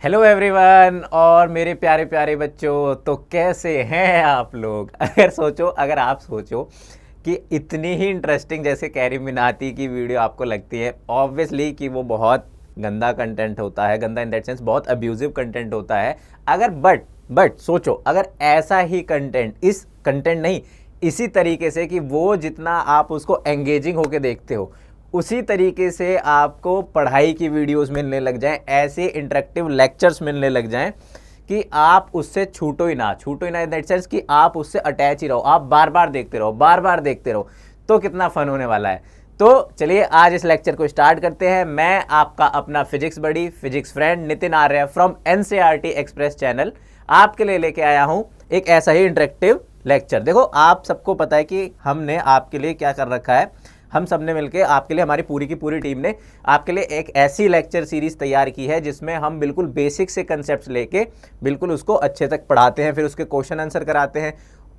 Hello everyone और मेरे प्यारे प्यारे बच्चों, तो कैसे हैं आप लोग। अगर आप सोचो कि इतनी ही इंटरेस्टिंग जैसे कैरी मिनाती की वीडियो आपको लगती है, ऑब्वियसली कि वो बहुत गंदा कंटेंट होता है, गंदा इन दैट सेंस बहुत अब्यूजिव कंटेंट होता है। अगर बट सोचो, अगर ऐसा ही कंटेंट, इस कंटेंट नहीं, इसी तरीके से कि वो जितना आप उसको एंगेजिंग होके देखते हो उसी तरीके से आपको पढ़ाई की वीडियोस मिलने लग जाएं, ऐसे इंटरेक्टिव लेक्चर्स मिलने लग जाएं कि आप उससे छूटो ही ना इन दैट सेंस कि आप उससे अटैच ही रहो, आप बार बार देखते रहो, तो कितना फन होने वाला है। तो चलिए आज इस लेक्चर को स्टार्ट करते हैं। मैं आपका अपना physics buddy, physics friend Nitin Arya from NCERT express channel आपके लिए लेके आया हूं एक ऐसा ही इंटरेक्टिव लेक्चर। देखो, आप सबको पता है कि हमने आपके लिए क्या कर रखा है, हम सब ने मिलकर आपके लिए, हमारी पूरी की पूरी टीम ने आपके लिए एक ऐसी लेक्चर सीरीज तैयार की है जिसमें हम बिल्कुल बेसिक से कंसेप्ट्स लेके बिल्कुल उसको अच्छे तक पढ़ाते हैं, फिर उसके क्वेश्चन आंसर कराते हैं।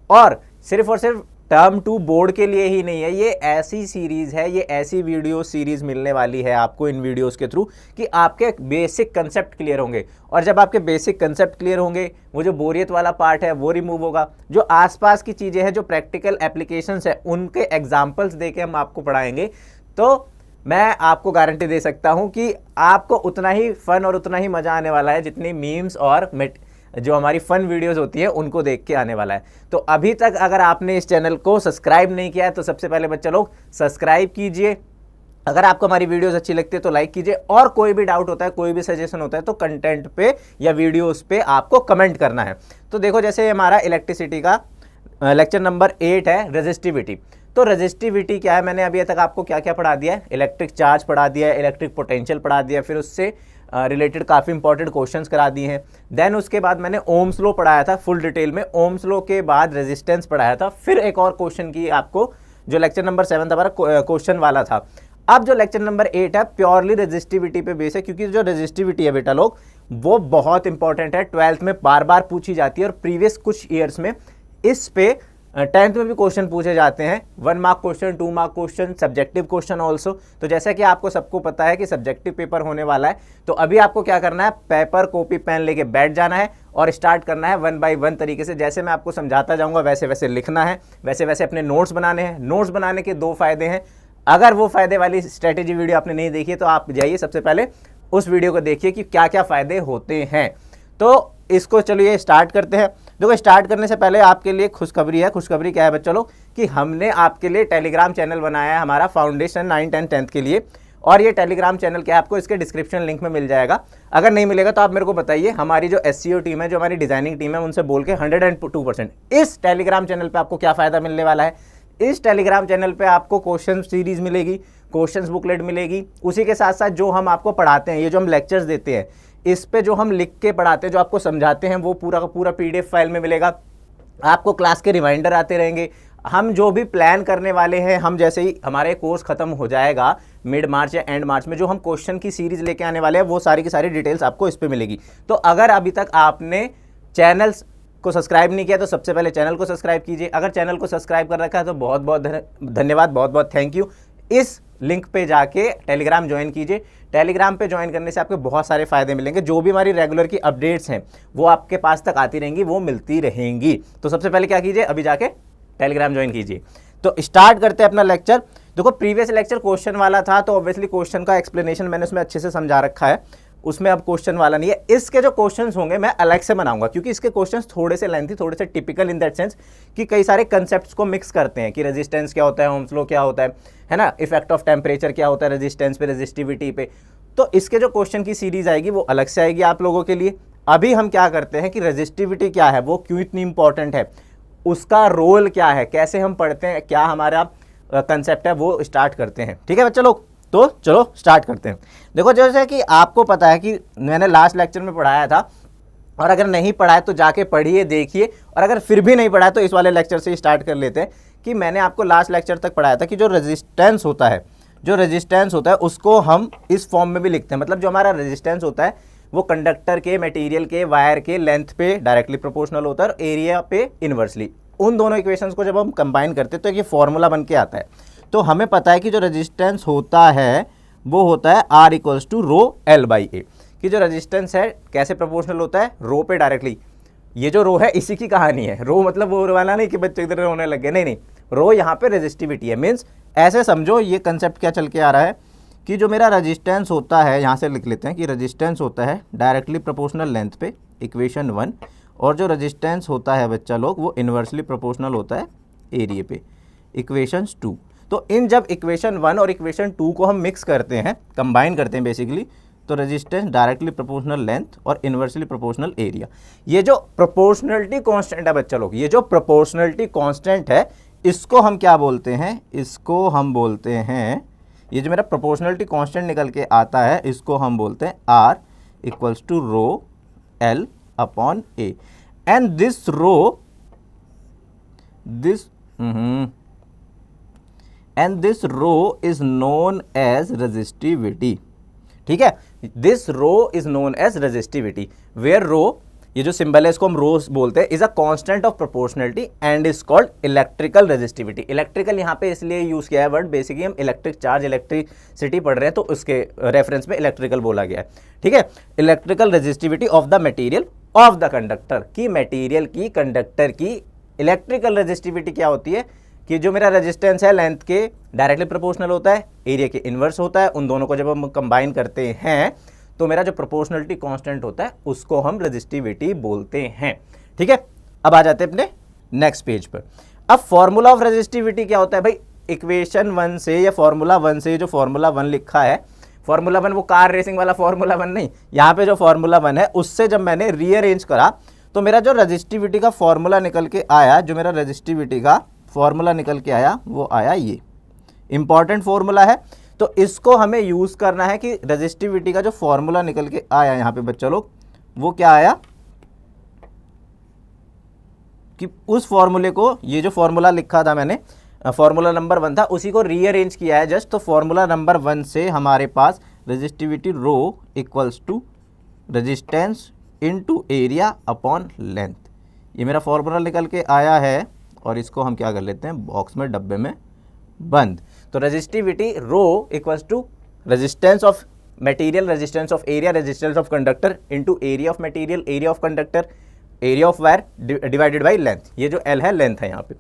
और सिर्फ टर्म 2 बोर्ड के लिए ही नहीं है, ये ऐसी सीरीज है, ये ऐसी वीडियो सीरीज मिलने वाली है आपको इन वीडियोस के थ्रू कि आपके बेसिक कंसेप्ट क्लियर होंगे। और जब आपके बेसिक कंसेप्ट क्लियर होंगे, वो जो बोरियत वाला पार्ट है वो रिमूव होगा, जो आसपास की चीज़ें हैं, जो प्रैक्टिकल एप्लीकेशंस है, उनके एग्जाम्पल्स दे के हम आपको पढ़ाएंगे। तो मैं आपको गारंटी दे सकता हूं कि आपको उतना ही फन और उतना ही मज़ा आने वाला है जितनी मीम्स और जो हमारी फन वीडियोस होती है उनको देख के आने वाला है। तो अभी तक अगर आपने इस चैनल को सब्सक्राइब नहीं किया है तो सबसे पहले बच्चा लोग सब्सक्राइब कीजिए। अगर आपको हमारी वीडियोस अच्छी लगती है तो लाइक कीजिए, और कोई भी डाउट होता है, कोई भी सजेशन होता है तो कंटेंट पे या वीडियोस पे आपको कमेंट करना है। तो देखो, जैसे हमारा इलेक्ट्रिसिटी का लेक्चर नंबर 8 है रेजिस्टिविटी। तो रेजिस्टिविटी क्या है, मैंने अभी तक आपको क्या क्या पढ़ा दिया है, इलेक्ट्रिक चार्ज पढ़ा दिया है, इलेक्ट्रिक पोटेंशियल पढ़ा दिया, फिर उससे रिलेटेड काफ़ी इंपॉर्टेंट क्वेश्चंस करा दिए हैं। देन उसके बाद मैंने ओम्स लॉ पढ़ाया था फुल डिटेल में, ओम्स लॉ के बाद रेजिस्टेंस पढ़ाया था, फिर एक और क्वेश्चन की आपको जो लेक्चर नंबर 7 हमारा क्वेश्चन वाला था। अब जो लेक्चर नंबर 8 है प्योरली रेजिस्टिविटी पे बेस है, क्योंकि जो रेजिस्टिविटी है बेटा लोग वो बहुत इंपॉर्टेंट है, 12th में बार बार पूछी जाती है और प्रीवियस कुछ ईयर्स में इस पे 10th में भी क्वेश्चन पूछे जाते हैं, 1 mark question, 2 mark question, subjective question also. तो जैसा कि आपको सबको पता है कि सब्जेक्टिव पेपर होने वाला है, तो अभी आपको क्या करना है, पेपर कॉपी पेन लेके बैठ जाना है और स्टार्ट करना है 1 बाय 1 तरीके से। जैसे मैं आपको समझाता जाऊंगा वैसे वैसे लिखना है, वैसे वैसे अपने नोट्स बनाने हैं। नोट्स बनाने के 2 फायदे हैं। अगर वो फायदे वाली स्ट्रेटेजी वीडियो आपने नहीं देखी है तो आप जाइए सबसे पहले उस वीडियो को देखिए कि क्या क्या फायदे होते हैं। तो इसको चलिए स्टार्ट करते हैं। देखो, स्टार्ट करने से पहले आपके लिए खुशखबरी है। खुशखबरी क्या है बच्चों लोग, कि हमने आपके लिए टेलीग्राम चैनल बनाया है हमारा फाउंडेशन 9, 10, 10th के लिए। और ये टेलीग्राम चैनल क्या है आपको इसके डिस्क्रिप्शन लिंक में मिल जाएगा। अगर नहीं मिलेगा तो आप मेरे को बताइए, हमारी जो एससीओ टीम है, जो हमारी डिजाइनिंग टीम है, उनसे बोल के 102% इस टेलीग्राम चैनल पर आपको क्या फायदा मिलने वाला है। इस टेलीग्राम चैनल पे आपको क्वेश्चन सीरीज मिलेगी, क्वेश्चंस बुकलेट मिलेगी, उसी के साथ साथ जो हम आपको पढ़ाते हैं, ये जो हम लेक्चर्स देते हैं, इस पे जो हम लिख के पढ़ाते हैं, जो आपको समझाते हैं, वो पूरा का पूरा पीडीएफ फाइल में मिलेगा। आपको क्लास के रिमाइंडर आते रहेंगे। हम जो भी प्लान करने वाले हैं, हम जैसे ही हमारे कोर्स खत्म हो जाएगा मिड मार्च या एंड मार्च में, जो हम क्वेश्चन की सीरीज लेके आने वाले हैं, वो सारी की सारी डिटेल्स आपको इस पे मिलेगी। तो अगर अभी तक आपने चैनल्स को सब्सक्राइब नहीं किया तो सबसे पहले चैनल को सब्सक्राइब कीजिए। अगर चैनल को सब्सक्राइब कर रखा है तो बहुत बहुत धन्यवाद, बहुत बहुत थैंक यू। इस लिंक पे जाके टेलीग्राम ज्वाइन कीजिए। टेलीग्राम पे ज्वाइन करने से आपको बहुत सारे फायदे मिलेंगे। जो भी हमारी रेगुलर की अपडेट्स हैं वो आपके पास तक आती रहेंगी, वो मिलती रहेंगी। तो सबसे पहले क्या कीजिए, अभी जाके टेलीग्राम ज्वाइन कीजिए। तो स्टार्ट करते हैं अपना लेक्चर। देखो, प्रीवियस लेक्चर क्वेश्चन वाला था तो ऑब्वियसली क्वेश्चन का एक्सप्लेनेशन मैंने उसमें अच्छे से समझा रखा है, उसमें अब क्वेश्चन वाला नहीं है। इसके जो क्वेश्चंस होंगे मैं अलग से बनाऊंगा, क्योंकि इसके क्वेश्चंस थोड़े से लेंथी, थोड़े से टिपिकल इन दैट सेंस कि कई सारे कंसेप्ट्स को मिक्स करते हैं कि रेजिस्टेंस क्या होता है, ओम्स लॉ क्या होता है ना, इफेक्ट ऑफ टेम्परेचर क्या होता है रेजिस्टेंस पे, रेजिस्टिविटी पे। तो इसके जो क्वेश्चन की सीरीज आएगी वो अलग से आएगी आप लोगों के लिए। अभी हम क्या करते हैं कि रेजिस्टिविटी क्या है, वो क्यों इतनी इंपॉर्टेंट है, उसका रोल क्या है, कैसे हम पढ़ते हैं, क्या हमारा कंसेप्ट है, वो स्टार्ट करते हैं। ठीक है बच्चे लोग, तो चलो स्टार्ट करते हैं। देखो, जैसे कि आपको पता है कि मैंने लास्ट लेक्चर में पढ़ाया था, और अगर नहीं पढ़ा है तो जाके पढ़िए, देखिए, और अगर फिर भी नहीं पढ़ा है तो इस वाले लेक्चर से स्टार्ट कर लेते हैं। कि मैंने आपको लास्ट लेक्चर तक पढ़ाया था कि जो रेजिस्टेंस होता है उसको हम इस फॉर्म में भी लिखते हैं। मतलब जो हमारा रेजिस्टेंस होता है वो कंडक्टर के, मटेरियल के, वायर के लेंथ पे डायरेक्टली प्रोपोर्शनल होता है और एरिया पे इनवर्सली। उन दोनों इक्वेशंस को जब हम कंबाइन करते हैं तो ये फॉर्मूला बन के आता है। तो हमें पता है कि जो रेजिस्टेंस होता है वो होता है R = ρ L/A। कि जो रेजिस्टेंस है कैसे प्रोपोर्शनल होता है, रो पे डायरेक्टली। ये जो रो है इसी की कहानी है, रो मतलब वो वाला नहीं कि बच्चे इधर रोने लग गए, नहीं नहीं, रो यहाँ पे रेजिस्टिविटी है। मीन्स ऐसे समझो ये कंसेप्ट क्या चल के आ रहा है कि जो मेरा रेजिस्टेंस होता है, यहाँ से लिख लेते हैं कि रेजिस्टेंस होता है डायरेक्टली प्रोपोर्शनल लेंथ पे, इक्वेशन 1, और जो रेजिस्टेंस होता है बच्चा लोग वो इन्वर्सली प्रोपोर्शनल होता है एरिया पे, इक्वेशन 2। तो इन जब इक्वेशन 1 और इक्वेशन 2 को हम मिक्स करते हैं, कंबाइन करते हैं बेसिकली, तो रेजिस्टेंस डायरेक्टली प्रोपोर्शनल लेंथ और इन्वर्सली प्रोपोर्शनल एरिया। ये जो प्रोपोर्शनलिटी कांस्टेंट है बच्चा लोग, ये जो प्रोपोर्शनलिटी कांस्टेंट है इसको हम क्या बोलते हैं, इसको हम बोलते हैं, ये जो मेरा प्रोपोर्शनलिटी कांस्टेंट निकल के आता है इसको हम बोलते हैं R equals to rho L upon A। And this rho is known as resistivity. ठीक है, this rho is known as resistivity, where rho, ये जो सिंबल है इसको हम रो बोलते हैं, is a constant of proportionality and is called electrical resistivity. Electrical यहाँ पे इसलिए यूज किया है वर्ड, बेसिकली हम इलेक्ट्रिक चार्ज, इलेक्ट्रिसिटी पढ़ रहे हैं तो उसके रेफरेंस में इलेक्ट्रिकल बोला गया है। ठीक है, electrical resistivity of the material of the conductor, की मटेरियल की कंडक्टर की इलेक्ट्रिकल रेजिस्टिविटी क्या होती है कि जो मेरा रेजिस्टेंस है लेंथ के डायरेक्टली प्रोपोर्शनल होता है, एरिया के इन्वर्स होता है, उन दोनों को जब हम कंबाइन करते हैं तो मेरा जो प्रोपोर्शनलिटी कांस्टेंट होता है उसको हम रेजिस्टिविटी बोलते हैं। ठीक है, अब आ जाते हैं अपने नेक्स्ट पेज पर। अब फॉर्मूला ऑफ रेजिस्टिविटी क्या होता है भाई, इक्वेशन 1 से या फॉर्मूला 1 से, जो फॉर्मूला 1 लिखा है, फॉर्मूला 1 वो कार रेसिंग वाला फॉर्मूला 1 नहीं, यहाँ पे जो फॉर्मूला 1 है उससे जब मैंने रीअरेंज करा तो मेरा जो रेजिस्टिविटी का फॉर्मूला निकल के आया, जो मेरा रेजिस्टिविटी का फॉर्मूला निकल के आया वो आया ये, इंपॉर्टेंट फॉर्मूला है। तो इसको हमें यूज करना है कि रेजिस्टिविटी का जो फॉर्मूला निकल के आया यहाँ पे बच्चा लोग, वो क्या आया कि उस फॉर्मूले को, ये जो फॉर्मूला लिखा था मैंने, फॉर्मूला नंबर 1 था, उसी को रीअरेंज किया है जस्ट। तो फॉर्मूला नंबर 1 से हमारे पास resistivity rho equals to resistance into area upon length, ये मेरा फॉर्मूला निकल के आया है। और इसको हम क्या कर लेते हैं, बॉक्स में, डब्बे में बंद। तो resistivity rho equals to resistance of material, resistance of area, resistance of conductor into area of material, area of conductor, area of wire divided by length. ये जो एल है लेंथ है यहाँ पे।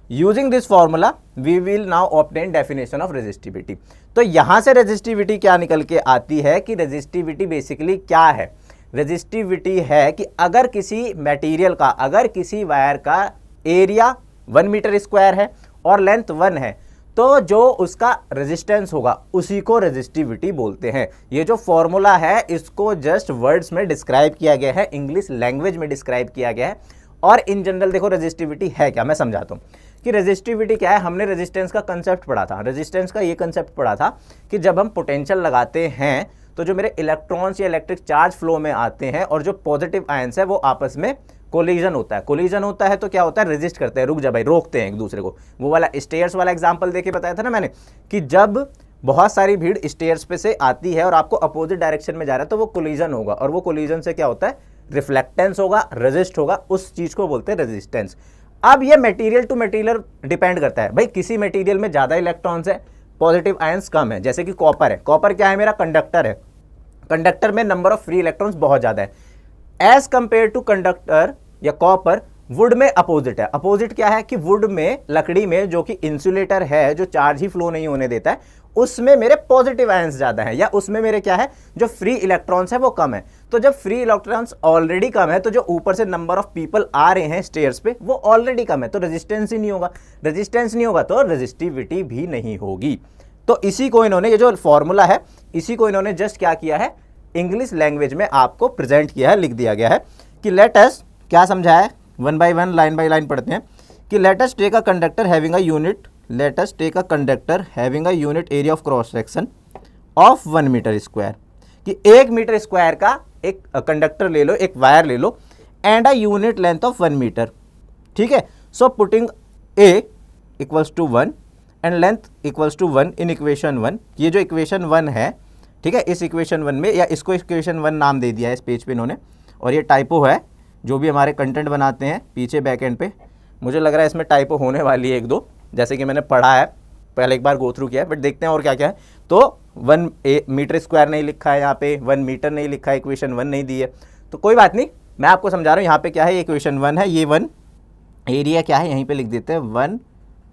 Using this formula we will now obtain definition of resistivity. तो यहाँ से resistivity क्या निकल के आती है कि रेजिस्टिविटी बेसिकली क्या है, रेजिस्टिविटी है कि अगर किसी मटेरियल का, अगर किसी वायर का एरिया 1 मीटर स्क्वायर है और लेंथ 1 है, तो जो उसका रेजिस्टेंस होगा उसी को रेजिस्टिविटी बोलते हैं। ये जो फॉर्मूला है इसको जस्ट वर्ड्स में डिस्क्राइब किया गया है, इंग्लिश लैंग्वेज में डिस्क्राइब किया गया है। और इन जनरल देखो रेजिस्टिविटी है क्या, मैं समझाता हूँ कि रेजिस्टिविटी क्या है। हमने रेजिस्टेंस का कंसेप्ट पढ़ा था, रेजिस्टेंस का ये कंसेप्ट पढ़ा था कि जब हम पोटेंशियल लगाते हैं तो जो मेरे इलेक्ट्रॉन्स या इलेक्ट्रिक चार्ज फ्लो में आते हैं और जो पॉजिटिव आयंस है वो आपस में कोलिजन होता है। कोलिजन होता है तो क्या होता है, रेजिस्ट करते हैं, रुक जा भाई, रोकते हैं एक दूसरे को। वो वाला स्टेयर्स वाला एग्जांपल देके बताया था ना मैंने कि जब बहुत सारी भीड़ स्टेयर्स पे से आती है और आपको अपोजिट डायरेक्शन में जा रहा है तो वो कोलिजन होगा, और वो कोलिजन से क्या होता है, रिफ्लेक्टेंस होगा, रेजिस्ट होगा, उस चीज को बोलते हैं रेजिस्टेंस। अब ये मटेरियल टू मटेरियल डिपेंड करता है भाई, किसी मटेरियल में ज्यादा इलेक्ट्रॉन्स है, पॉजिटिव आयंस कम है, जैसे कि कॉपर है। कॉपर क्या है, मेरा कंडक्टर है, कंडक्टर में नंबर ऑफ फ्री इलेक्ट्रॉन्स बहुत ज्यादा है एज कंपेयर टू कंडक्टर या कॉपर। वुड में अपोजिट है। अपोजिट क्या है कि वुड में, लकड़ी में जो कि इंसुलेटर है, जो चार्ज ही फ्लो नहीं होने देता है, उसमें मेरे पॉजिटिव आयंस ज्यादा है, या उसमें मेरे क्या है, जो फ्री इलेक्ट्रॉन्स है वो कम है। तो जब फ्री इलेक्ट्रॉन्स ऑलरेडी कम है तो जो ऊपर से नंबर ऑफ पीपल आ रहे हैं स्टेयर्स पे वो ऑलरेडी कम है, तो रेजिस्टेंस ही नहीं होगा। रेजिस्टेंस नहीं होगा तो रेजिस्टिविटी भी नहीं होगी। तो इसी को इन्होंने, ये जो फॉर्मूला है इसी को इन्होंने जस्ट क्या किया है, इंग्लिश लैंग्वेज में आपको प्रेजेंट किया है, लिख दिया गया है कि लेट अस, क्या समझा है, 1 बाय 1 लाइन बाय लाइन पढ़ते हैं कि let us take a conductor having a unit, let us take a conductor having a unit area of cross section of 1 meter square, कि 1 मीटर स्क्वायर का एक कंडक्टर ले लो, एक वायर ले लो, and a unit length of 1 metre. ठीक है, so putting A equals to 1 and length equals to 1 in equation 1। ये जो इक्वेशन 1 है, ठीक है, इस इक्वेशन 1 में, या इसको इक्वेशन 1 नाम दे दिया है इस पेज पे इन्होंने, और ये टाइपो है जो भी हमारे कंटेंट बनाते हैं पीछे बैक एंड पे। मुझे लग रहा है इसमें टाइपो होने वाली है 1-2, जैसे कि मैंने पढ़ा है, पहले एक बार गो थ्रू किया है, बट देखते हैं और क्या क्या है। तो 1 मीटर स्क्वायर नहीं लिखा है, यहाँ पे 1 मीटर नहीं लिखा है, इक्वेशन 1 नहीं दी है, तो कोई बात नहीं, मैं आपको समझा रहा हूँ। यहाँ पे क्या है, इक्वेशन 1 है, ये 1 एरिया क्या है, यहीं पे लिख देते हैं 1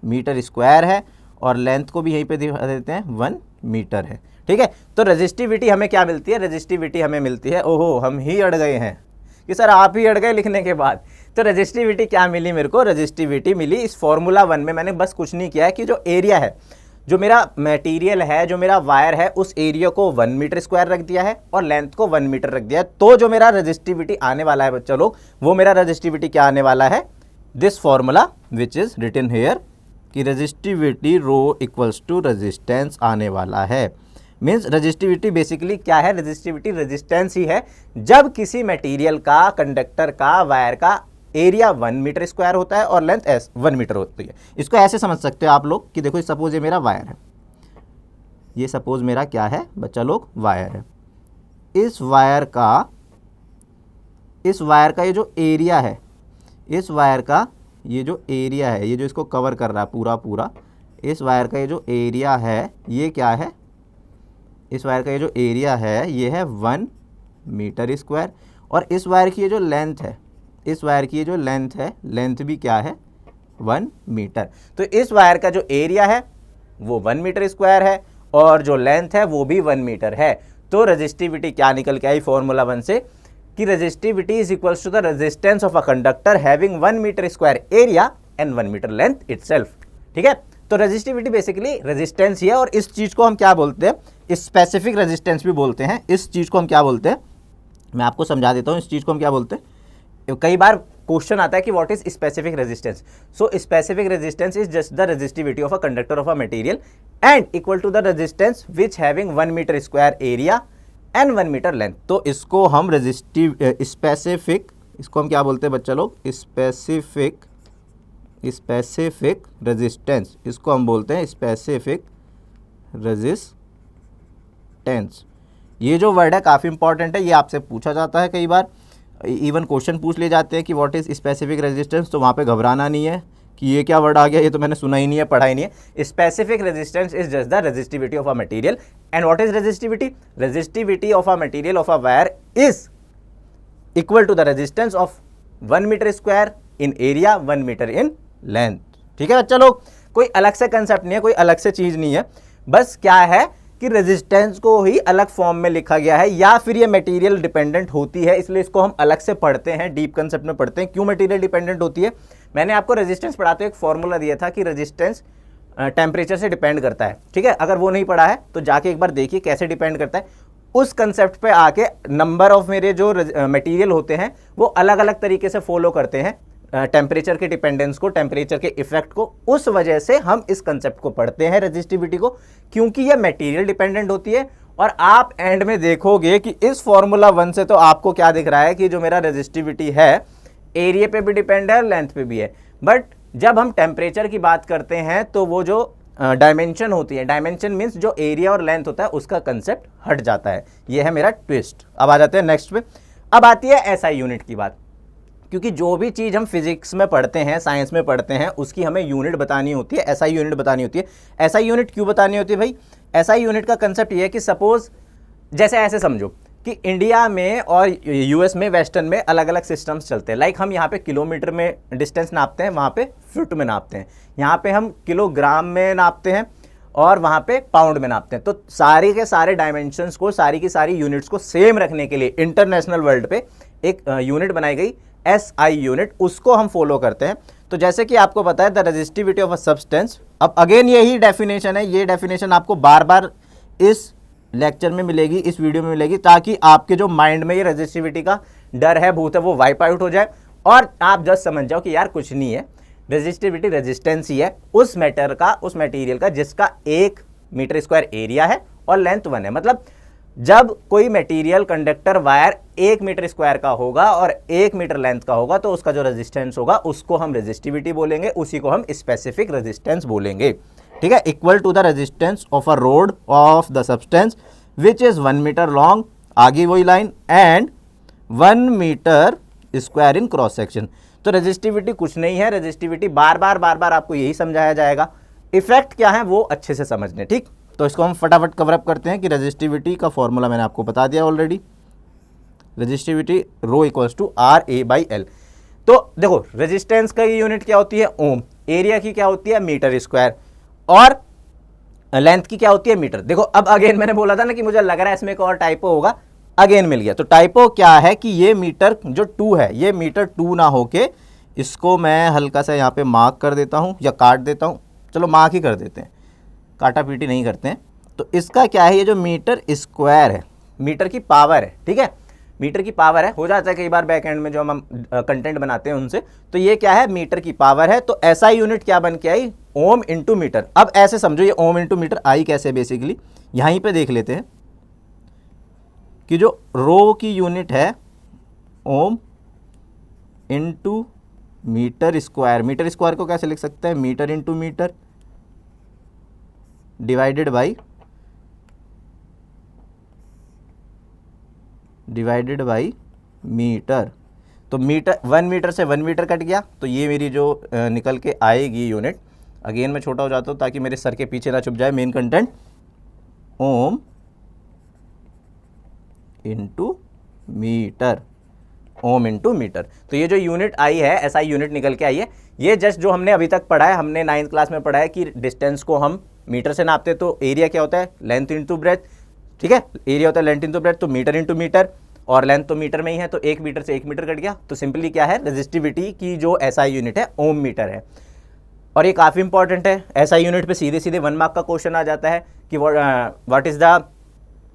मीटर स्क्वायर है, और लेंथ को भी यहीं पे दिखा देते हैं 1 मीटर है, ठीक है। तो रेजिस्टिविटी हमें क्या मिलती है, रेजिस्टिविटी हमें मिलती है, ओहो हम ही अड़ गए हैं कि सर आप ही अड़ गए लिखने के बाद। तो रेजिस्टिविटी क्या मिली मेरे को, रेजिस्टिविटी मिली इस फॉर्मूला 1 में। मैंने बस कुछ नहीं किया है कि जो एरिया है, जो मेरा मटेरियल है, जो मेरा वायर है, उस एरिया को 1 मीटर स्क्वायर रख दिया है और लेंथ को 1 मीटर रख दिया है। तो जो मेरा रेजिस्टिविटी आने वाला है बच्चा लोग, वो मेरा रेजिस्टिविटी क्या आने वाला है, this formula which is written here कि resistivity rho equals to resistance आने वाला है। मीन्स रेजिस्टिविटी बेसिकली क्या है, रेजिस्टिविटी रेजिस्टेंस ही है। जब किसी मटेरियल का, कंडक्टर का, वायर का एरिया 1 मीटर स्क्वायर होता है और लेंथ 1 मीटर होती है। इसको ऐसे समझ सकते हो आप लोग कि देखो सपोज ये मेरा वायर है, ये सपोज मेरा क्या है बच्चा लोग, वायर है। इस वायर का ये जो एरिया है, इस वायर का ये जो एरिया है, ये जो इसको कवर कर रहा है पूरा, इस वायर का ये जो एरिया है, ये क्या है, इस वायर का ये जो एरिया है ये है 1 मीटर स्क्वायर। और इस वायर की ये जो लेंथ है, इस वायर की ये जो लेंथ है, लेंथ भी क्या है 1 मीटर। तो इस वायर का जो एरिया है वो 1 मीटर स्क्वायर है और जो लेंथ है वो भी 1 मीटर है। तो रेजिस्टिविटी क्या निकल के आई फॉर्मूला 1 से कि resistivity is equals to the resistance of a conductor having 1 meter square area and 1 meter length itself, ठीक है। तो रेजिस्टिविटी बेसिकली रेजिस्टेंस ही है। और इस चीज को हम क्या बोलते हैं, स्पेसिफिक रेजिस्टेंस भी बोलते हैं। इस चीज को हम क्या बोलते हैं, मैं आपको समझा देता हूँ। इस चीज को हम क्या बोलते हैं, कई बार क्वेश्चन आता है कि what is specific resistance. So specific resistance is just the resistivity of a conductor of a material and equal to the resistance which having 1 meter square area and 1 meter length. तो इसको हम specific, इसको हम क्या बोलते हैं बच्चा लोग, स्पेसिफिक रेजिस्टेंस, इसको हम बोलते हैं स्पेसिफिक रेजिस्टेंस। ये जो वर्ड है काफ़ी इंपॉर्टेंट है, ये आपसे पूछा जाता है कई बार, इवन क्वेश्चन पूछ ले जाते हैं कि व्हाट इज स्पेसिफिक रेजिस्टेंस। तो वहाँ पे घबराना नहीं है कि ये क्या वर्ड आ गया, ये तो मैंने सुना ही नहीं है, पढ़ा ही नहीं है। Specific resistance is just the resistivity of a material and what is resistivity, resistivity of a material of a wire is equal to the resistance of 1 meter square in area, 1 meter in length, ठीक है बच्चा लोग। कोई अलग से concept नहीं है, कोई अलग से चीज नहीं है, बस क्या है कि रेजिस्टेंस को ही अलग फॉर्म में लिखा गया है, या फिर ये मटेरियल डिपेंडेंट होती है, इसलिए इसको हम अलग से पढ़ते हैं, डीप कंसेप्ट में पढ़ते हैं। क्यों मटेरियल डिपेंडेंट होती है, मैंने आपको रेजिस्टेंस पढ़ाते हुए एक फॉर्मूला दिया था कि रेजिस्टेंस टेम्परेचर से डिपेंड करता है, ठीक है। अगर वो नहीं पढ़ा है तो जाके एक बार देखिए कैसे डिपेंड करता है। उस कंसेप्ट पे आके नंबर ऑफ मेरे जो मटेरियल होते हैं वो अलग अलग तरीके से फॉलो करते हैं टेम्परेचर के डिपेंडेंस को, टेम्परेचर के इफेक्ट को। उस वजह से हम इस कंसेप्ट को पढ़ते हैं रेजिस्टिविटी को, क्योंकि ये मटेरियल डिपेंडेंट होती है। और आप एंड में देखोगे कि इस फॉर्मूला 1 से तो आपको क्या दिख रहा है कि जो मेरा रेजिस्टिविटी है एरिया पे भी डिपेंड है, लेंथ पे भी है। बट जब हम टेम्परेचर की बात करते हैं तो वो जो डायमेंशन होती है, डायमेंशन मीन्स जो एरिया और लेंथ होता है, उसका कंसेप्ट हट जाता है। ये है मेरा ट्विस्ट। अब आ जाते हैं नेक्स्ट पे। अब आती है एसआई यूनिट की बात, क्योंकि जो भी चीज़ हम फिजिक्स में पढ़ते हैं, साइंस में पढ़ते हैं, उसकी हमें यूनिट बतानी होती है, एसआई यूनिट बतानी होती है। एसआई यूनिट क्यों बतानी होती है भाई, एसआई यूनिट का कंसेप्ट ये है कि सपोज जैसे ऐसे समझो कि इंडिया में और यूएस में, वेस्टर्न में अलग अलग सिस्टम्स चलते हैं। लाइक हम यहाँ पे किलोमीटर में डिस्टेंस नापते हैं, वहाँ पे फुट में नापते हैं। यहाँ पे हम किलोग्राम में नापते हैं और वहाँ पे पाउंड में नापते हैं। तो सारे के सारे डायमेंशंस को, सारी की सारी यूनिट्स को सेम रखने के लिए इंटरनेशनल वर्ल्ड पे एक यूनिट बनाई गई, एसआई यूनिट, उसको हम फॉलो करते हैं। तो जैसे कि आपको पता है the resistivity of a substance, अब अगेन यही डेफिनेशन है, ये डेफिनेशन आपको बार बार इस लेक्चर में मिलेगी, इस वीडियो में मिलेगी, ताकि आपके जो माइंड में ये रेजिस्टिविटी का डर है, भूत है, वो वाइप आउट हो जाए और आप जस्ट समझ जाओ कि यार कुछ नहीं है, रेजिस्टिविटी रेजिस्टेंस ही है उस मैटर का, उस मटेरियल का जिसका 1 मीटर स्क्वायर एरिया है और लेंथ 1 है। मतलब जब कोई material, conductor, wire 1 meter square का होगा और 1 मीटर लेंथ का होगा तो उसका जो रेजिस्टेंस होगा उसको हम रेजिस्टिविटी बोलेंगे, उसी को हम स्पेसिफिक रेजिस्टेंस बोलेंगे, ठीक है। Equal to the resistance of a rod of the substance which is 1 meter long, आगे वही line, and 1 meter square in cross section. तो रेजिस्टिविटी कुछ नहीं है, रेजिस्टिविटी बार बार आपको यही समझाया जाएगा। इफेक्ट क्या है वो अच्छे से समझने, ठीक। तो इसको हम फटाफट कवर अप करते हैं कि रेजिस्टिविटी का फॉर्मूला मैंने आपको बता दिया already, resistivity rho equals to RA/L। तो देखो रेजिस्टेंस का यूनिट क्या होती है ओम, एरिया की क्या होती है मीटर स्क्वायर, और लेंथ की क्या होती है मीटर। देखो अब अगेन मैंने बोला था ना कि मुझे लग रहा है इसमें एक और टाइपो होगा, अगेन मिल गया। तो टाइपो क्या है कि ये मीटर जो 2 है ये मीटर 2 ना होके, इसको मैं हल्का सा यहाँ पे मार्क कर देता हूँ या काट देता हूँ, चलो मार्क ही कर देते हैं, काटा पीटी नहीं करते हैं। तो इसका क्या है, ये जो मीटर स्क्वायर है, मीटर की पावर है, ठीक है, मीटर की पावर है। हो जाता है कई बार बैक एंड में जो हम कंटेंट बनाते हैं उनसे, तो ये क्या है मीटर की पावर है। तो ऐसा यूनिट क्या बन के आई, ओम इंटू मीटर। अब ऐसे समझो ये ओम इंटू मीटर आई कैसे, बेसिकली यहीं पे देख लेते हैं कि जो रो की यूनिट है ohm into meter square, meter square को कैसे लिख सकते हैं, meter into meter divided by meter. तो मीटर 1 मीटर से 1 मीटर कट गया, तो ये मेरी जो निकल के आएगी यूनिट, अगेन मैं छोटा हो जाता हूँ ताकि मेरे सर के पीछे ना छुप जाए main content, ohm into meter, ohm into meter. तो ये जो यूनिट आई है ऐसा यूनिट निकल के आई है। ये जस्ट जो हमने अभी तक पढ़ा है, हमने 9th क्लास में पढ़ा है कि डिस्टेंस को हम मीटर से नापते, तो एरिया क्या होता है लेंथ इंटू ब्रेथ, ठीक है, एरिया होता है लेंथ इंटू ब्रेथ, तो मीटर इंटू मीटर, और लेंथ तो मीटर में ही है, तो 1 मीटर से 1 मीटर कट गया। तो सिंपली क्या है, रेजिस्टिविटी की जो एसआई यूनिट है ओम मीटर है। और ये काफ़ी इंपॉर्टेंट है, एसआई यूनिट पे सीधे सीधे 1 मार्क का क्वेश्चन आ जाता है कि what is the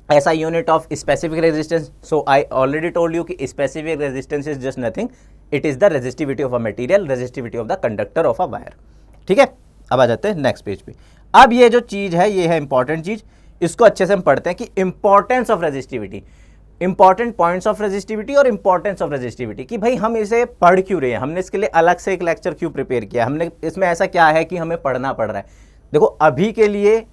SI unit of specific resistance. So I already told you कि specific resistance is just nothing, it is the resistivity of a material, resistivity of the conductor of a wire। ठीक है, अब आ जाते हैं next page पे। अब ये जो चीज़ है ये है इंपॉर्टेंट चीज़, इसको अच्छे से हम पढ़ते हैं कि importance of resistivity, important points of resistivity और इंपॉर्टेंस ऑफ रेजिस्टिविटी, कि भाई हम इसे पढ़ क्यों रहे हैं, हमने इसके लिए अलग से एक लेक्चर क्यों प्रिपेयर किया, हमने इसमें ऐसा क्या है कि हमें पढ़ना पड़ रहा है। देखो अभी के लिए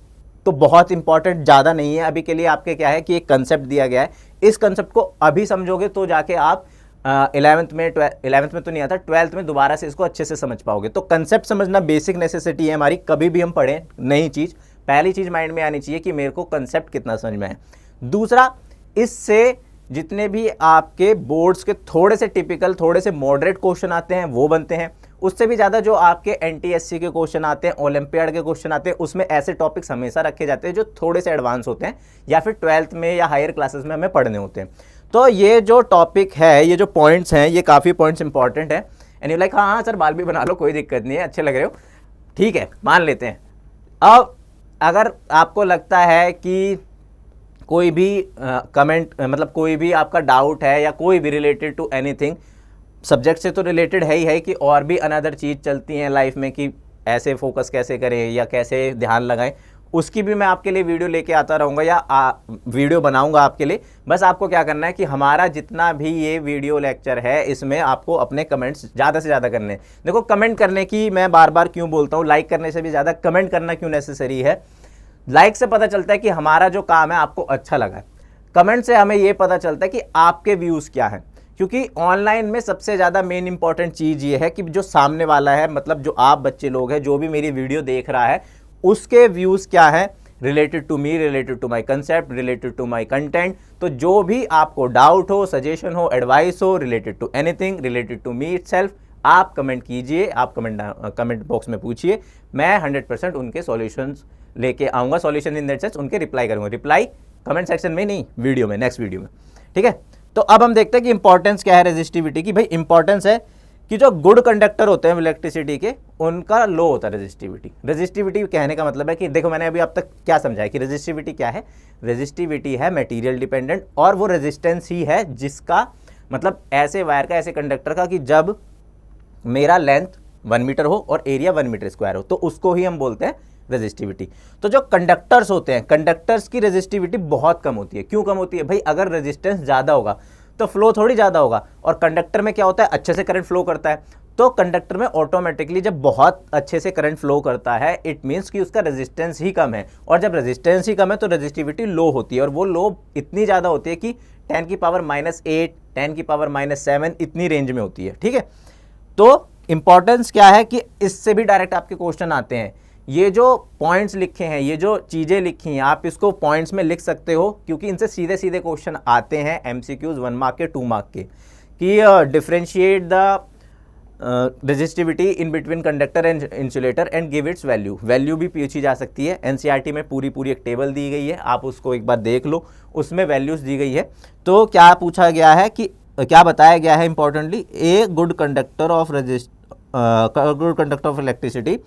तो बहुत इंपॉर्टेंट ज़्यादा नहीं है, अभी के लिए आपके क्या है कि एक कंसेप्ट दिया गया है, इस कंसेप्ट को अभी समझोगे तो जाके आप 11th में तो नहीं आता, 12th में दोबारा से इसको अच्छे से समझ पाओगे। तो कंसेप्ट समझना बेसिक नेसेसिटी है हमारी, कभी भी हम पढ़ें नई चीज़, पहली चीज़ माइंड में आनी चाहिए कि मेरे को कंसेप्ट कितना समझ में है। दूसरा, इससे जितने भी आपके बोर्ड्स के थोड़े से टिपिकल, थोड़े से मॉडरेट क्वेश्चन आते हैं वो बनते हैं, उससे भी ज़्यादा जो आपके NTSC के क्वेश्चन आते हैं, ओलंपियाड के क्वेश्चन आते हैं, उसमें ऐसे टॉपिक्स हमेशा रखे जाते हैं जो थोड़े से एडवांस होते हैं या फिर 12th में या हायर क्लासेस में हमें पढ़ने होते हैं। तो ये जो टॉपिक है, ये जो पॉइंट्स हैं, ये काफ़ी पॉइंट्स इंपॉर्टेंट है। एंड यू लाइक हाँ सर बाल भी बना लो, कोई दिक्कत नहीं है, अच्छे लग रहे हो, ठीक है मान लेते हैं। अब अगर आपको लगता है कि कोई भी कमेंट मतलब कोई भी आपका डाउट है या कोई भी रिलेटेड टू एनीथिंग, सब्जेक्ट से तो रिलेटेड है ही है कि और भी अनदर चीज़ चलती हैं लाइफ में कि ऐसे फोकस कैसे करें या कैसे ध्यान लगाएं, उसकी भी मैं आपके लिए वीडियो लेके आता रहूँगा या वीडियो बनाऊँगा आपके लिए। बस आपको क्या करना है कि हमारा जितना भी ये वीडियो लेक्चर है इसमें आपको अपने कमेंट्स ज़्यादा से ज़्यादा करने हैं। देखो कमेंट करने की मैं बार बार क्यों बोलता हूँ, लाइक करने से भी ज़्यादा कमेंट करना क्यों नेसेसरी है। लाइक से पता चलता है कि हमारा जो काम है आपको अच्छा लगा है, कमेंट से हमें ये पता चलता है कि आपके व्यूज़ क्या हैं, क्योंकि ऑनलाइन में सबसे ज़्यादा मेन इंपॉर्टेंट चीज़ ये है कि जो सामने वाला है, मतलब जो आप बच्चे लोग हैं, जो भी मेरी वीडियो देख रहा है, उसके व्यूज़ क्या है related to me, related to my concept, related to my content. तो जो भी आपको डाउट हो, सजेशन हो, एडवाइस हो, related to anything, related to me itself, आप कमेंट कीजिए, आप कमेंट बॉक्स में पूछिए, मैं 100% उनके सॉल्यूशंस लेके आऊँगा, सॉल्यूशन इन दैट सेंस उनके रिप्लाई करूँगा, रिप्लाई कमेंट सेक्शन में नहीं, वीडियो में, नेक्स्ट वीडियो में, ठीक है। तो अब हम देखते हैं कि इंपॉर्टेंस क्या है रेजिस्टिविटी की। भाई इंपॉर्टेंस है कि जो गुड कंडक्टर होते हैं इलेक्ट्रिसिटी के, उनका लो होता है रेजिस्टिविटी। रेजिस्टिविटी कहने का मतलब है कि देखो मैंने अभी अब तक क्या समझाया कि रेजिस्टिविटी क्या है, रेजिस्टिविटी है मटेरियल डिपेंडेंट, और वो रेजिस्टेंस ही है जिसका मतलब ऐसे वायर का, ऐसे कंडक्टर का कि जब मेरा लेंथ 1 मीटर हो और एरिया 1 मीटर स्क्वायर हो, तो उसको ही हम बोलते हैं रेजिस्टिविटी। तो जो कंडक्टर्स होते हैं, कंडक्टर्स की रेजिस्टिविटी बहुत कम होती है। क्यों कम होती है भाई, अगर रेजिस्टेंस ज़्यादा होगा तो फ्लो थोड़ी ज़्यादा होगा, और कंडक्टर में क्या होता है अच्छे से करंट फ्लो करता है, तो कंडक्टर में ऑटोमेटिकली जब बहुत अच्छे से करंट फ्लो करता है इट मीन्स कि उसका रेजिस्टेंस ही कम है, और जब रेजिस्टेंस ही कम है तो रेजिस्टिविटी लो होती है, और वो लो इतनी ज़्यादा होती है कि 10⁻⁸, 10⁻⁷ इतनी रेंज में होती है, ठीक है। तो इंपॉर्टेंस क्या है कि इससे भी डायरेक्ट आपके क्वेश्चन आते हैं ये जो पॉइंट्स लिखे हैं, ये जो चीज़ें लिखी हैं, आप इसको पॉइंट्स में लिख सकते हो क्योंकि इनसे सीधे सीधे क्वेश्चन आते हैं MCQs 1 मार्क के 2 मार्क के, कि differentiate the resistivity in between conductor and insulator and give its value. Value भी पूछी जा सकती है। NCERT में पूरी एक टेबल दी गई है, आप उसको एक बार देख लो, उसमें वैल्यूज दी गई है। तो क्या पूछा गया है कि क्या बताया गया है importantly, a good conductor of electricity,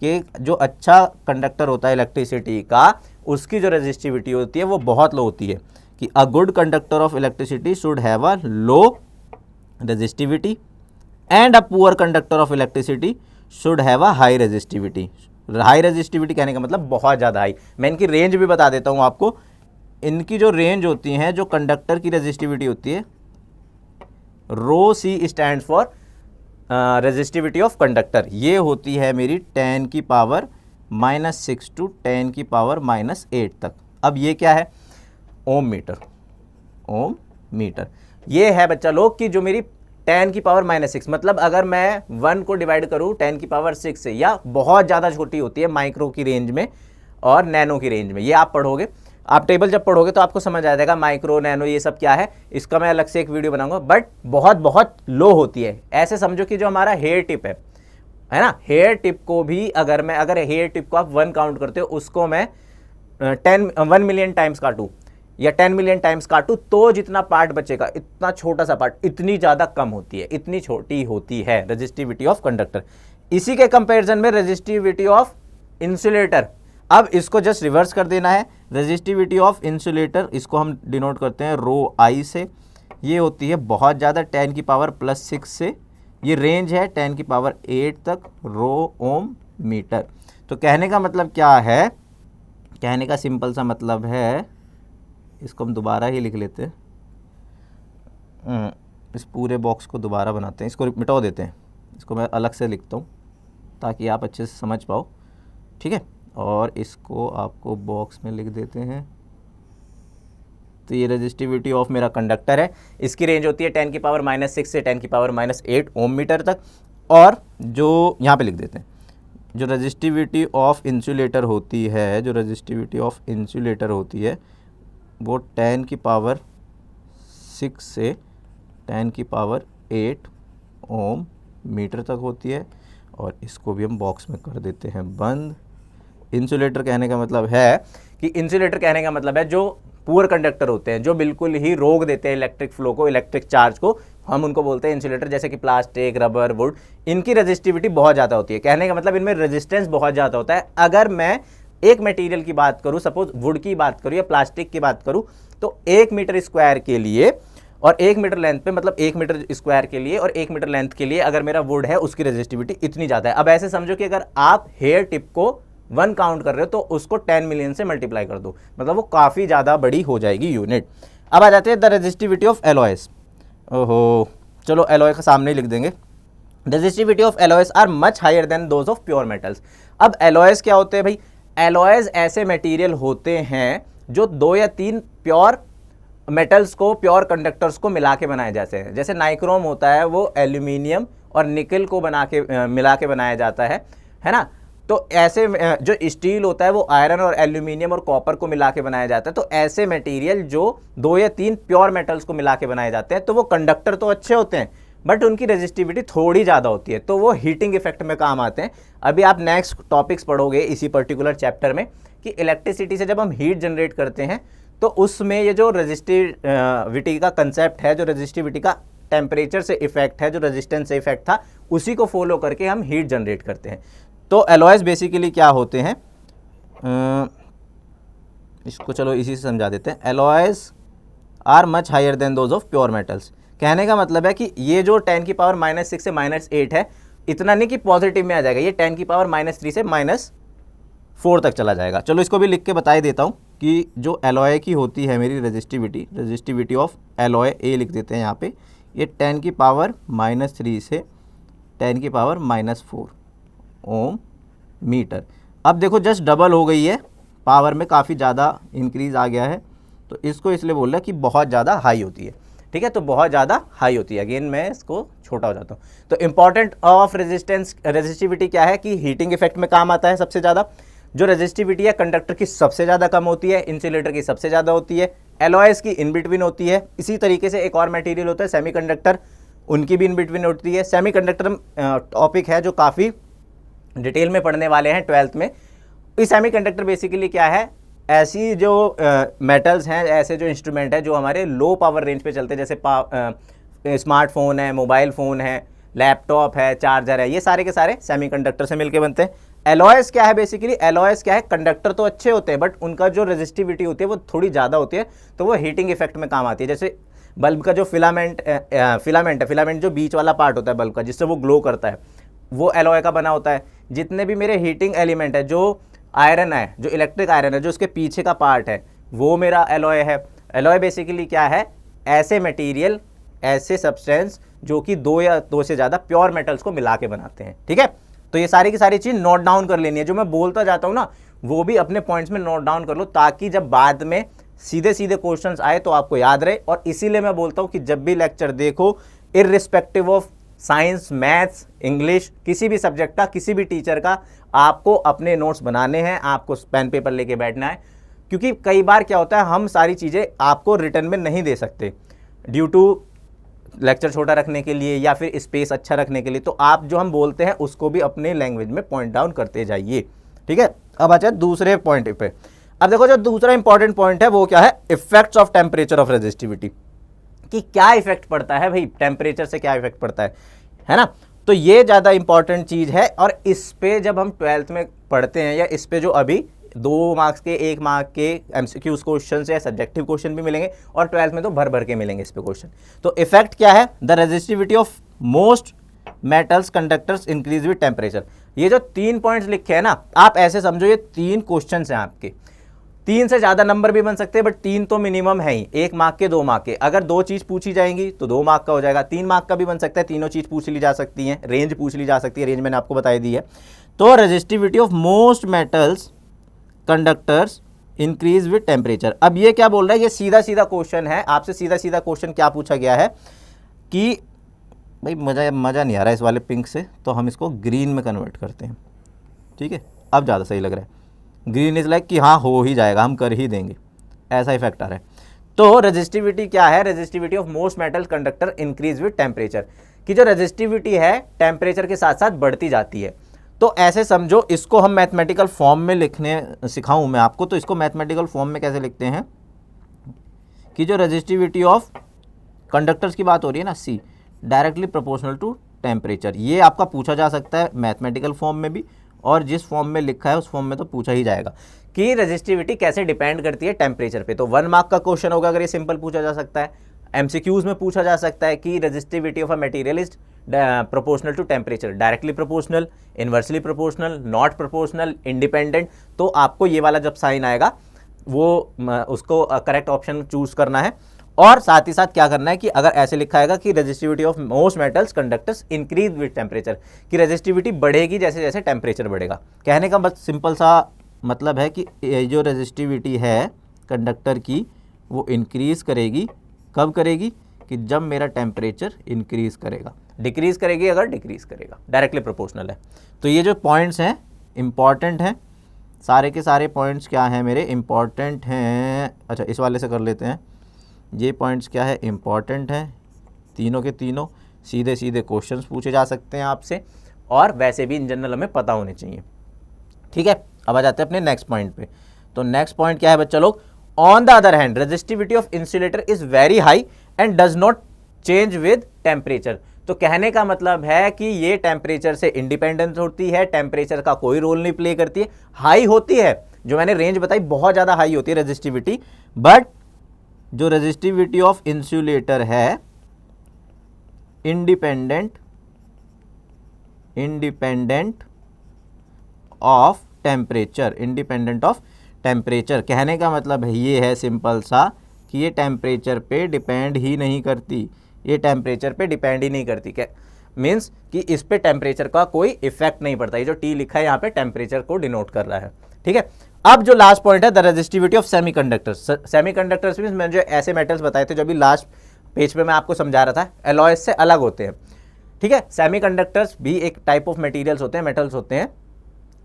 कि जो अच्छा कंडक्टर होता है इलेक्ट्रिसिटी का, उसकी जो रेजिस्टिविटी होती है वो बहुत लो होती है, कि a good conductor of electricity should have a low resistivity and a poor conductor of electricity should have a high resistivity. High resistivity कहने का मतलब बहुत ज़्यादा हाई। मैं इनकी रेंज भी बता देता हूँ आपको। इनकी जो रेंज होती हैं, जो कंडक्टर की रेजिस्टिविटी होती है, rho C stand for resistivity of conductor, ये होती है मेरी 10 की पावर -6 टू 10 की पावर -8 तक। अब ये क्या है, ओम मीटर। ओम मीटर ये है बच्चा लोग कि जो मेरी 10 की पावर -6, मतलब अगर मैं 1 को डिवाइड करूँ 10 की पावर 6 से, या बहुत ज़्यादा छोटी होती है माइक्रो की रेंज में और नैनो की रेंज में, ये आप पढ़ोगे, आप टेबल जब पढ़ोगे तो आपको समझ आ जाएगा माइक्रो नैनो ये सब क्या है। इसका मैं अलग से एक वीडियो बनाऊंगा। बट बहुत बहुत लो होती है। ऐसे समझो कि जो हमारा हेयर टिप है ना, हेयर टिप को भी अगर हेयर टिप को आप 1 काउंट करते हो, उसको मैं 1 मिलियन टाइम्स काटूँ या 10 मिलियन टाइम्स काटूँ, तो जितना पार्ट बचेगा, इतना छोटा सा पार्ट, इतनी ज़्यादा कम होती है, इतनी छोटी होती है रेजिस्टिविटी ऑफ कंडक्टर। इसी के कंपैरिजन में रेजिस्टिविटी ऑफ इंसुलेटर, अब इसको जस्ट रिवर्स कर देना है। रेजिस्टिविटी ऑफ इंसुलेटर, इसको हम डिनोट करते हैं रो आई से। ये होती है बहुत ज़्यादा, 10 की पावर +6 से, ये रेंज है 10 की पावर 8 तक, रो ओम मीटर। तो कहने का मतलब क्या है, कहने का सिंपल सा मतलब है, इसको हम दोबारा ही लिख लेते हैं, इस पूरे बॉक्स को दोबारा बनाते हैं, इसको मिटा देते हैं, इसको मैं अलग से लिखता हूँ ताकि आप अच्छे से समझ पाओ, ठीक है। और इसको आपको बॉक्स में लिख देते हैं। तो ये रेजिस्टिविटी ऑफ मेरा कंडक्टर है, इसकी रेंज होती है 10 की पावर -6 से 10 की पावर -8 ओम मीटर तक। और जो यहाँ पे लिख देते हैं, जो रेजिस्टिविटी ऑफ इंसुलेटर होती है, जो रेजिस्टिविटी ऑफ इंसुलेटर होती है, वो 10 की पावर 6 से 10 की पावर 8 ओम मीटर तक होती है। और इसको भी हम बॉक्स में कर देते हैं बंद। इंसुलेटर कहने का मतलब है कि इंसुलेटर कहने का मतलब है जो पुअर कंडक्टर होते हैं, जो बिल्कुल ही रोक देते हैं इलेक्ट्रिक फ्लो को, इलेक्ट्रिक चार्ज को, हम उनको बोलते हैं इंसुलेटर। जैसे कि प्लास्टिक, रबर, वुड, इनकी रेजिस्टिविटी बहुत ज़्यादा होती है। कहने का मतलब इनमें रेजिस्टेंस बहुत ज़्यादा होता है। अगर मैं एक मटेरियल की बात करूँ, सपोज वुड की बात करूँ या प्लास्टिक की बात करूँ, तो 1 मीटर स्क्वायर के लिए और 1 मीटर लेंथ पे, मतलब 1 मीटर स्क्वायर के लिए और 1 मीटर लेंथ के लिए अगर मेरा वुड है, उसकी रेजिस्टिविटी इतनी ज़्यादा है। अब ऐसे समझो कि अगर आप हेयर टिप को 1 काउंट कर रहे हो तो उसको 10 मिलियन से मल्टीप्लाई कर दो, मतलब वो काफ़ी ज़्यादा बड़ी हो जाएगी यूनिट। अब आ जाते हैं द रेजिस्टिविटी ऑफ एलॉयस। ओहो, चलो एलॉय का सामने ही लिख देंगे। Resistivity of alloys are much higher than those of pure metals. अब एलॉयस क्या होते हैं भाई? एलॉयस ऐसे मटेरियल होते हैं जो 2 या 3 प्योर मेटल्स को, प्योर कंडक्टर्स को मिला के बनाए जाते हैं। जैसे नाइक्रोम होता है, वो एल्यूमिनियम और निकल को मिला के बनाया जाता है ना। तो ऐसे जो स्टील होता है वो आयरन और एल्यूमिनियम और कॉपर को मिला के बनाया जाता है। तो ऐसे मटेरियल जो 2 या 3 प्योर मेटल्स को मिला के बनाए जाते हैं, तो वो कंडक्टर तो अच्छे होते हैं बट उनकी रेजिस्टिविटी थोड़ी ज़्यादा होती है, तो वो हीटिंग इफेक्ट में काम आते हैं। अभी आप नेक्स्ट टॉपिक्स पढ़ोगे इसी पर्टिकुलर चैप्टर में कि इलेक्ट्रिसिटी से जब हम हीट जनरेट करते हैं तो उसमें ये जो रेजिस्टिविटी का कंसेप्ट है, जो रेजिस्टिविटी का टेम्परेचर से इफेक्ट है, जो रेजिस्टेंस से इफेक्ट था, उसी को फॉलो करके हम हीट जनरेट करते हैं। तो एलॉयज बेसिकली क्या होते हैं, इसको चलो इसी से समझा देते हैं। Alloys are much higher than those of pure metals. कहने का मतलब है कि ये जो 10 की पावर -6 से -8 है, इतना नहीं कि पॉजिटिव में आ जाएगा, ये 10 की पावर -3 से -4 तक चला जाएगा। चलो इसको भी लिख के बता ही देता हूँ कि जो एलॉय की होती है मेरी रेजिस्टिविटी ऑफ एलॉय, ए लिख देते हैं यहाँ पे, ये 10 की पावर -3 से 10 की पावर -4 ओम मीटर। अब देखो जस्ट डबल हो गई है, पावर में काफ़ी ज़्यादा इंक्रीज आ गया है, तो इसको इसलिए बोल रहा है कि बहुत ज़्यादा हाई होती है। ठीक है, तो बहुत ज़्यादा हाई होती है। अगेन मैं इसको छोटा हो जाता हूँ। तो इंपॉर्टेंट ऑफ रेजिस्टेंस, रेजिस्टिविटी क्या है कि हीटिंग इफेक्ट में काम आता है सबसे ज़्यादा। जो रेजिस्टिविटी है कंडक्टर की सबसे ज़्यादा कम होती है, इंसुलेटर की सबसे ज़्यादा होती है, एलॉयस की इन बिटवीन होती है। इसी तरीके से एक और मटेरियल होता है सेमीकंडक्टर, उनकी भी इन बिटवीन होती है। सेमीकंडक्टर टॉपिक है जो काफ़ी डिटेल में पढ़ने वाले हैं 12th में। इस सेमीकंडक्टर बेसिकली क्या है, ऐसी जो मेटल्स हैं, ऐसे जो इंस्ट्रूमेंट है जो हमारे लो पावर रेंज पे चलते हैं, जैसे स्मार्टफोन है, मोबाइल फ़ोन है, लैपटॉप है, चार्जर है, ये सारे के सारे सेमीकंडक्टर से मिलके बनते हैं। एलॉयस क्या है बेसिकली, एलॉयस क्या है, कंडक्टर तो अच्छे होते हैं बट उनका जो रेजिस्टिविटी होती है वो थोड़ी ज़्यादा होती है, तो वो हीटिंग इफेक्ट में काम आती है। जैसे बल्ब का जो फिलामेंट जो बीच वाला पार्ट होता है बल्ब का, जिससे वो ग्लो करता है, वो एलॉय का बना होता है। जितने भी मेरे हीटिंग एलिमेंट है, जो आयरन है, जो इलेक्ट्रिक आयरन है, जो उसके पीछे का पार्ट है, वो मेरा एलॉय है। एलॉय बेसिकली क्या है, ऐसे मटेरियल, ऐसे सब्सटेंस जो कि दो या दो से ज़्यादा प्योर मेटल्स को मिला के बनाते हैं। ठीक है, तो ये सारी की सारी चीज़ नोट डाउन कर लेनी है। जो मैं बोलता जाता हूँ ना, वो भी अपने पॉइंट्स में नोट डाउन कर लो, ताकि जब बाद में सीधे सीधे क्वेश्चंस आए तो आपको याद रहे। और इसीलिए मैं बोलता हूँ कि जब भी लेक्चर देखो, irrespective of science, maths, English, किसी भी सब्जेक्ट का, किसी भी टीचर का, आपको अपने नोट्स बनाने हैं, आपको पेन पेपर लेके बैठना है। क्योंकि कई बार क्या होता है, हम सारी चीज़ें आपको रिटर्न में नहीं दे सकते ड्यू टू लेक्चर छोटा रखने के लिए या फिर स्पेस अच्छा रखने के लिए। तो आप जो हम बोलते हैं उसको भी अपने लैंग्वेज में पॉइंट डाउन करते जाइए। ठीक है, अब अच्छा दूसरे पॉइंट पे। अब देखो, जो दूसरा इंपॉर्टेंट पॉइंट है वो क्या है, effects of temperature of resistivity, कि क्या इफेक्ट पड़ता है भाई, टेम्परेचर से क्या इफेक्ट पड़ता है ना। तो ये ज़्यादा इंपॉर्टेंट चीज़ है, और इस पे जब हम 12th में पढ़ते हैं, या इस पे जो अभी 2 मार्क्स के, 1 मार्क के एमसीक्यूज क्वेश्चन या सब्जेक्टिव क्वेश्चन भी मिलेंगे, और 12th में तो भर भर के मिलेंगे इस पे क्वेश्चन। तो इफेक्ट क्या है, the resistivity of most metals conductors increase with temperature. ये जो 3 पॉइंट्स लिखे हैं ना, आप ऐसे समझो ये 3 क्वेश्चन हैं आपके। 3 से ज़्यादा नंबर भी बन सकते हैं, बट 3 तो मिनिमम है ही, 1 मार्क के, 2 मार्क के। अगर 2 चीज़ पूछी जाएंगी तो 2 मार्क का हो जाएगा, 3 मार्क का भी बन सकता है, तीनों चीज़ पूछ ली जा सकती हैं, रेंज पूछ ली जा सकती है, रेंज मैंने आपको बताई दी है। तो resistivity of most metals conductors increase with temperature. अब ये क्या बोल रहा है, ये सीधा सीधा क्वेश्चन है, आपसे सीधा सीधा क्वेश्चन क्या पूछा गया है कि भाई मज़ा नहीं आ रहा है इस वाले पिंक से, तो हम इसको ग्रीन में कन्वर्ट करते हैं। ठीक है, अब ज़्यादा सही लग रहा है। ग्रीन इज लाइक कि हाँ हो ही जाएगा, हम कर ही देंगे, ऐसा इफेक्ट आ रहा है। तो रेजिस्टिविटी क्या है, resistivity of most metal conductor increase with temperature, कि जो रेजिस्टिविटी है टेम्परेचर के साथ साथ बढ़ती जाती है। तो ऐसे समझो, इसको हम मैथमेटिकल फॉर्म में लिखने सिखाऊं मैं आपको, तो इसको मैथमेटिकल फॉर्म में कैसे लिखते हैं कि जो रेजिस्टिविटी ऑफ कंडक्टर्स की बात हो रही है ना, see directly proportional to temperature. ये आपका पूछा जा सकता है मैथमेटिकल फॉर्म में भी, और जिस फॉर्म में लिखा है उस फॉर्म में तो पूछा ही जाएगा कि रेजिस्टिविटी कैसे डिपेंड करती है टेम्परेचर पे। तो 1 मार्क का क्वेश्चन होगा अगर ये सिंपल पूछा जा सकता है। एमसीक्यूज में पूछा जा सकता है कि resistivity of a material is proportional to temperature, directly proportional, inversely proportional, not proportional, independent. तो आपको ये वाला जब साइन आएगा वो उसको करेक्ट ऑप्शन चूज करना है। और साथ ही साथ क्या करना है कि अगर ऐसे लिखा आएगा कि resistivity of most metals conductors increase with temperature, कि रेजिस्टिविटी बढ़ेगी जैसे जैसे टेम्परेचर बढ़ेगा। कहने का बस सिंपल सा मतलब है कि ये जो रेजिस्टिविटी है कंडक्टर की, वो इंक्रीज करेगी। कब करेगी, कि जब मेरा टेम्परेचर इंक्रीज करेगा। डिक्रीज करेगी अगर डिक्रीज करेगा, डायरेक्टली प्रोपोर्शनल है। तो ये जो पॉइंट्स हैं इंपॉर्टेंट हैं, सारे के सारे पॉइंट्स क्या हैं मेरे, इंपॉर्टेंट हैं। अच्छा, इस वाले से कर लेते हैं। ये पॉइंट्स क्या है, इंपॉर्टेंट हैं, तीनों के तीनों। सीधे सीधे क्वेश्चंस पूछे जा सकते हैं आपसे, और वैसे भी इन जनरल हमें पता होने चाहिए। ठीक है, अब आ जाते हैं अपने नेक्स्ट पॉइंट पे। तो नेक्स्ट पॉइंट क्या है बच्चा लोग, on the other hand resistivity of insulator is very high and does not change with temperature. तो कहने का मतलब है कि ये टेम्परेचर से इंडिपेंडेंट होती है, टेम्परेचर का कोई रोल नहीं प्ले करती है। हाई होती है, जो मैंने रेंज बताई बहुत ज़्यादा हाई होती है रेजिस्टिविटी, बट जो रेजिस्टिविटी ऑफ इंसुलेटर है independent of temperature, independent of temperature. कहने का मतलब ये है सिंपल सा कि ये टेम्परेचर पे डिपेंड ही नहीं करती, ये टेम्परेचर पे डिपेंड ही नहीं करती। क्या मीन्स कि इस पे टेम्परेचर का कोई इफेक्ट नहीं पड़ता। ये जो टी लिखा है यहाँ पे टेम्परेचर को डिनोट कर रहा है। ठीक है, अब जो लास्ट पॉइंट है the resistivity of semiconductors. Semiconductors means मैंने जो ऐसे मेटल्स बताए थे जो अभी लास्ट पेज पे मैं आपको समझा रहा था, एलॉयस से अलग होते हैं, ठीक है। सेमीकंडक्टर्स भी एक टाइप ऑफ मटेरियल्स होते हैं, मेटल्स होते हैं,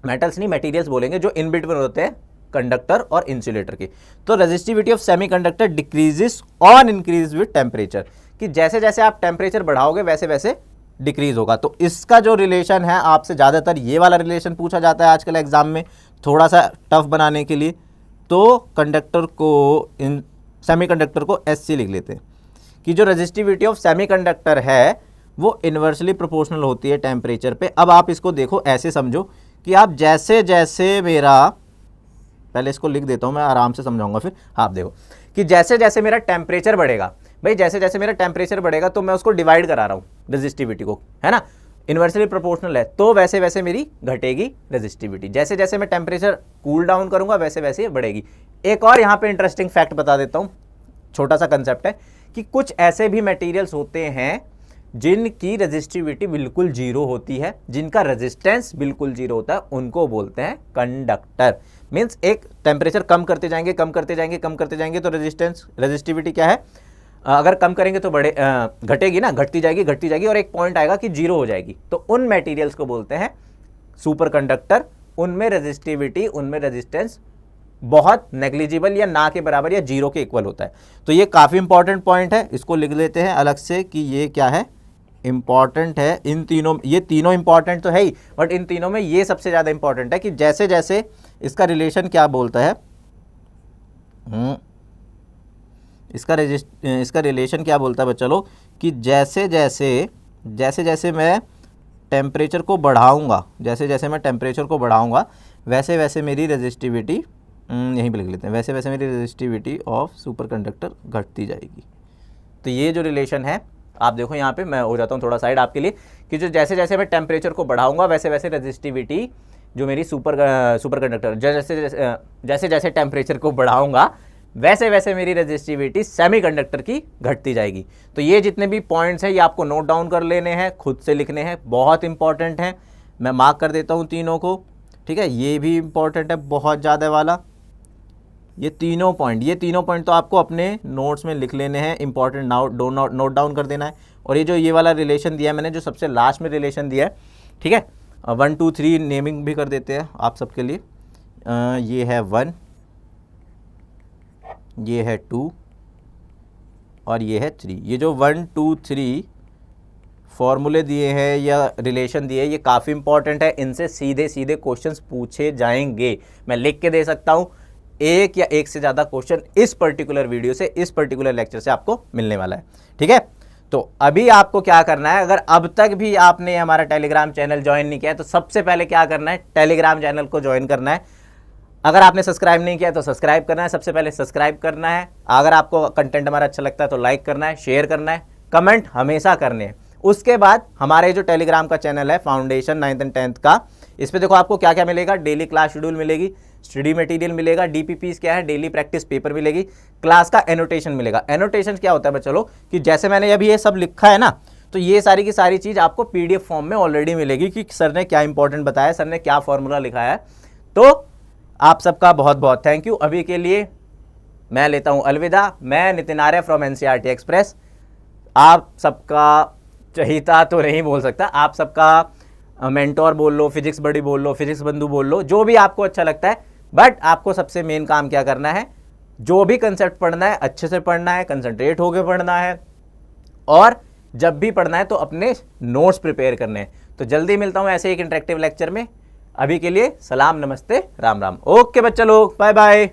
मेटल्स नहीं मटेरियल्स बोलेंगे, जो इन बिटवीन होते हैं कंडक्टर और इंसुलेटर की। तो resistivity of semiconductor decreases on increase with temperature, कि जैसे जैसे आप टेम्परेचर बढ़ाओगे वैसे वैसे डिक्रीज होगा। तो इसका जो रिलेशन है, आपसे ज़्यादातर ये वाला रिलेशन पूछा जाता है आजकल एग्जाम में, थोड़ा सा टफ बनाने के लिए। तो कंडक्टर को, इन सेमीकंडक्टर को SC लिख लेते हैं कि जो रेजिस्टिविटी ऑफ सेमीकंडक्टर है वो इन्वर्सली प्रोपोर्शनल होती है टेम्परेचर पे। अब आप इसको देखो, ऐसे समझो कि आप जैसे जैसे मेरा, पहले इसको लिख देता हूँ मैं, आराम से समझाऊंगा फिर। आप देखो कि जैसे जैसे मेरा टेम्परेचर बढ़ेगा, भाई जैसे जैसे मेरा टेम्परेचर बढ़ेगा तो मैं उसको डिवाइड करा रहा हूँ रेजिस्टिविटी को, है ना, इन्वर्सली प्रोपोर्शनल है, तो वैसे वैसे मेरी घटेगी रेजिस्टिविटी। जैसे जैसे मैं टेम्परेचर कूल डाउन करूंगा वैसे वैसे बढ़ेगी। एक और यहाँ पे इंटरेस्टिंग फैक्ट बता देता हूँ, छोटा सा कंसेप्ट है कि कुछ ऐसे भी मटेरियल्स होते हैं जिनकी रेजिस्टिविटी बिल्कुल जीरो होती है, जिनका रेजिस्टेंस बिल्कुल जीरो होता है, उनको बोलते हैं कंडक्टर। मीन्स एक टेम्परेचर कम करते जाएंगे, कम करते जाएंगे, कम करते जाएंगे, तो रेजिस्टिविटी क्या है, अगर कम करेंगे तो घटेगी ना, घटती जाएगी और एक पॉइंट आएगा कि जीरो हो जाएगी। तो उन मटेरियल्स को बोलते हैं सुपर कंडक्टर। उनमें रेजिस्टिविटी, उनमें रेजिस्टेंस बहुत नेग्लिजिबल या ना के बराबर या जीरो के इक्वल होता है। तो ये काफ़ी इंपॉर्टेंट पॉइंट है, इसको लिख लेते हैं अलग से कि ये क्या है, इंपॉर्टेंट है। इन तीनों, ये तीनों इंपॉर्टेंट तो है ही, बट इन तीनों में ये सबसे ज़्यादा इंपॉर्टेंट है कि जैसे जैसे इसका रिलेशन क्या बोलता है, इसका रिलेशन क्या बोलता है बच्चा लोग, कि जैसे जैसे मैं टेम्परेचर को बढ़ाऊंगा, जैसे जैसे मैं टेम्परेचर को बढ़ाऊंगा वैसे वैसे मेरी रेजिस्टिविटी, यहीं पे लिख लेते हैं, वैसे वैसे मेरी रेजिस्टिविटी ऑफ सुपर कंडक्टर घटती जाएगी। तो ये जो रिलेशन है, आप देखो यहाँ पे, मैं हो जाता हूँ थोड़ा साइड आपके लिए, कि जो जैसे जैसे मैं टेम्परेचर को बढ़ाऊंगा वैसे वैसे रेजिस्टिविटी जो मेरी सुपर कंडक्टर, जैसे जैसे टेम्परेचर को बढ़ाऊंगा वैसे वैसे मेरी रेजिस्टिविटी सेमीकंडक्टर की घटती जाएगी। तो ये जितने भी पॉइंट्स हैं ये आपको नोट डाउन कर लेने हैं, खुद से लिखने हैं, बहुत इंपॉर्टेंट हैं। मैं मार्क कर देता हूँ तीनों को, ठीक है। ये भी इंपॉर्टेंट है बहुत ज़्यादा वाला, ये तीनों पॉइंट तो आपको अपने नोट्स में लिख लेने हैं, इंपॉर्टेंट नोट डाउन कर देना है। और ये वाला रिलेशन दिया है मैंने, जो सबसे लास्ट में रिलेशन दिया है, ठीक है, 1 2 3 नेमिंग भी कर देते हैं आप सबके लिए। ये है 1, ये है 2 और ये है 3। ये जो 1 2 3 फॉर्मूले दिए हैं या रिलेशन दिए, ये काफ़ी इंपॉर्टेंट है, इनसे सीधे सीधे क्वेश्चंस पूछे जाएंगे। मैं लिख के दे सकता हूँ, एक या एक से ज़्यादा क्वेश्चन इस पर्टिकुलर वीडियो से, इस पर्टिकुलर लेक्चर से आपको मिलने वाला है, ठीक है। तो अभी आपको क्या करना है, अगर अब तक भी आपने हमारा टेलीग्राम चैनल ज्वाइन नहीं किया है तो सबसे पहले क्या करना है, टेलीग्राम चैनल को ज्वाइन करना है। अगर आपने सब्सक्राइब नहीं किया तो सब्सक्राइब करना है, सबसे पहले सब्सक्राइब करना है। अगर आपको कंटेंट हमारा अच्छा लगता है तो लाइक करना है, शेयर करना है, कमेंट हमेशा करने हैं। उसके बाद हमारे जो टेलीग्राम का चैनल है फाउंडेशन 9th एंड 10th का, इस पे देखो आपको क्या क्या मिलेगा, डेली क्लास शेड्यूल मिलेगी, स्टडी मटेरियल मिलेगा, DPPs क्या है, डेली प्रैक्टिस पेपर मिलेगी, क्लास का एनोटेशन मिलेगा। एनोटेशन क्या होता है बच्चों लोग, कि जैसे मैंने अभी ये सब लिखा है ना, तो ये सारी की सारी चीज़ आपको PDF फॉर्म में ऑलरेडी मिलेगी कि सर ने क्या इंपॉर्टेंट बताया, सर ने क्या फॉर्मूला लिखा है। तो आप सबका बहुत बहुत थैंक यू। अभी के लिए मैं लेता हूं अलविदा। मैं Nitin Arya from NCERT express, आप सबका चहीता तो नहीं बोल सकता, आप सबका मेंटोर बोल लो, फिजिक्स बड़ी बोल लो, फिजिक्स बंधु बोल लो, जो भी आपको अच्छा लगता है। बट आपको सबसे मेन काम क्या करना है, जो भी कंसेप्ट पढ़ना है अच्छे से पढ़ना है, कंसंट्रेट होकर पढ़ना है, और जब भी पढ़ना है तो अपने नोट्स प्रिपेयर करने हैं। तो जल्दी मिलता हूं ऐसे एक इंटरेक्टिव लेक्चर में। अभी के लिए सलाम, नमस्ते, राम राम। ओके बच्चा लोग, बाय बाय।